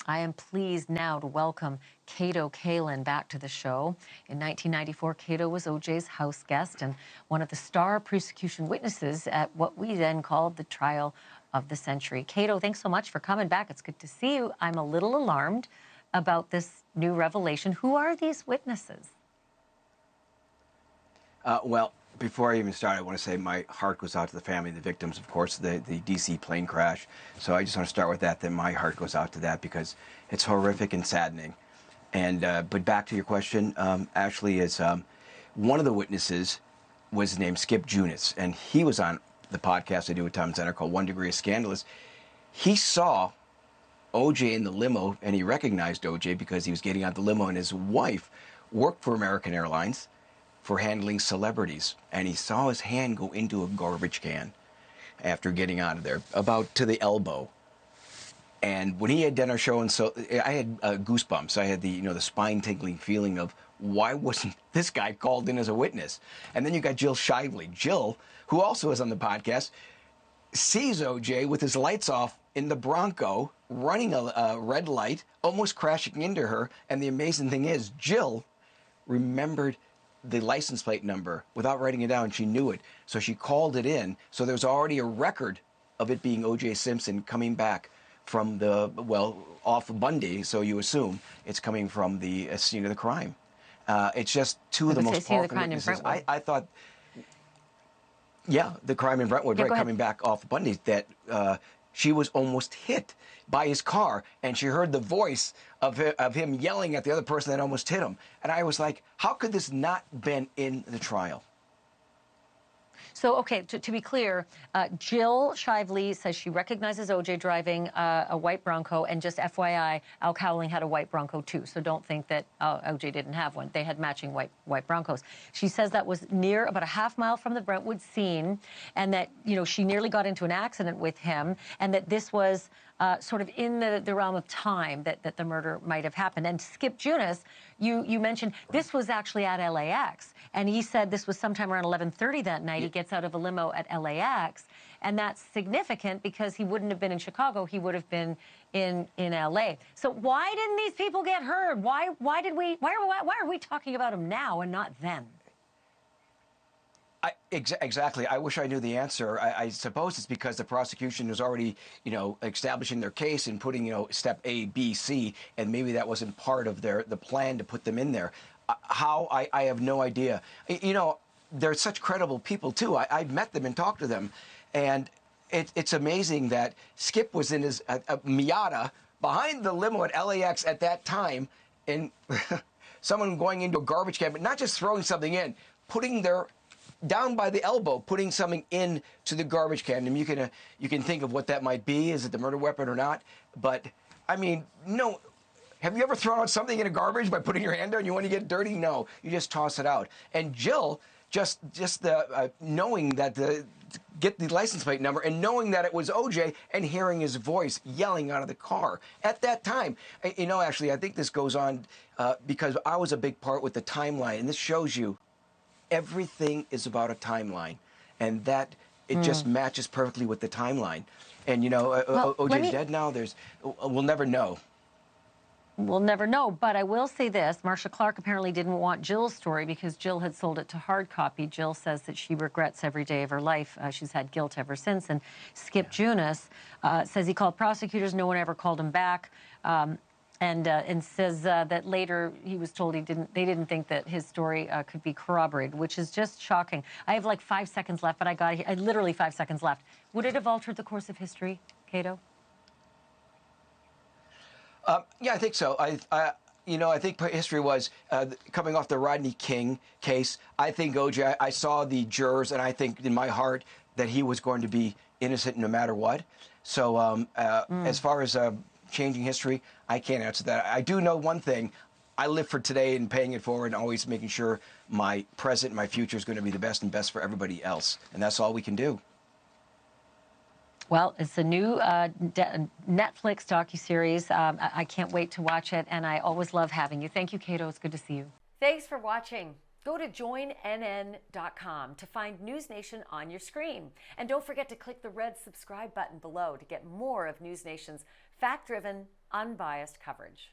I am pleased now to welcome Kato Kaelin back to the show. In 1994, Kato was OJ's house guest and one of the star prosecution witnesses at what we then called the trial of the century. Kato, thanks so much for coming back. It's good to see you. I'm a little alarmed about this new revelation. Who are these witnesses? Well, before I even start, I want to say my heart goes out to the family, the victims, of course, the D.C. plane crash. So I just want to start with that my heart goes out to that because it's horrific and saddening. And but back to your question, Ashleigh is one of the witnesses was named Skip Junis, and he was on the podcast I do with Tom Zenner called 1 Degree of Scandalous. He saw OJ in the limo, and he recognized OJ because he was getting out the limo, and his wife worked for American Airlines for handling celebrities, and he saw his hand go into a garbage can after getting out of there, about to the elbow. And when he had done our show, and so I had goosebumps. I had the spine-tingling feeling of why wasn't this guy called in as a witness? And then you got Jill Shively. Jill, who also is on the podcast, sees OJ with his lights off in the Bronco, running a red light, almost crashing into her. And the amazing thing is, Jill remembered the license plate number without writing it down. She knew it. So she called it in. So there's already a record of it being O.J. Simpson coming back from off of Bundy. So you assume it's coming from the scene of the crime. It's just two of the most powerful witnesses. I thought, yeah, the crime in Brentwood, right, coming back off of Bundy, that she was almost hit by his car, and she heard the voice of him yelling at the other person that almost hit him. And I was like, how could this not been in the trial? So, okay, to be clear, Jill Shively says she recognizes OJ driving a white Bronco, and just FYI, Al Cowling had a white Bronco too, so don't think that OJ didn't have one. They had matching white Broncos. She says that was near about a half mile from the Brentwood scene, and that, she nearly got into an accident with him, and that this was sort of in the realm of time that the murder might have happened. And Skip Junis, you mentioned, this was actually at LAX, and he said this was sometime around 11:30 that night. He gets out of a limo at LAX, and that's significant because he wouldn't have been in Chicago. He would have been in LA. So why didn't these people get heard? Why are we talking about them now and not then? Exactly. I wish I knew the answer. I suppose it's because the prosecution was already, establishing their case and putting, step A, B, C, and maybe that wasn't part of the plan to put them in there. How? I have no idea. They're such credible people, too. I've met them and talked to them, and it's amazing that Skip was in his Miata behind the limo at LAX at that time, and someone going into a garbage can, but not just throwing something in, putting their down by the elbow, putting something in to the garbage can. And you can think of what that might be. Is it the murder weapon or not? But I mean, no. Have you ever thrown out something in a garbage by putting your hand down? You want to get dirty? No, you just toss it out. And Jill, just the knowing that get the license plate number and knowing that it was OJ and hearing his voice yelling out of the car at that time. Actually, I think this goes on because I was a big part with the timeline, and this shows you. Everything is about a timeline, and that it just matches perfectly with the timeline. And OJ's dead now. We'll never know. We'll never know, but I will say this. Marsha Clark apparently didn't want Jill's story because Jill had sold it to hard copy. Jill says that she regrets every day of her life. She's had guilt ever since. And Skip Junis says he called prosecutors. No one ever called him back. And says that later he was told they didn't think that his story could be corroborated, which is just shocking. I have like 5 seconds left, but I literally 5 seconds left. Would it have altered the course of history, Kato? Yeah, I think so. I think history was coming off the Rodney King case. I think OJ, I saw the jurors, and I think in my heart that he was going to be innocent no matter what. So as far as changing history, I can't answer that. I do know one thing. I live for today and paying it forward and always making sure my present and my future is going to be the best and best for everybody else. And that's all we can do. Well, it's a new Netflix docuseries. I can't wait to watch it, and I always love having you. Thank you, Kato. It's good to see you. Thanks for watching. Go to joinnn.com to find NewsNation on your screen. And don't forget to click the red subscribe button below to get more of NewsNation's fact-driven, unbiased coverage.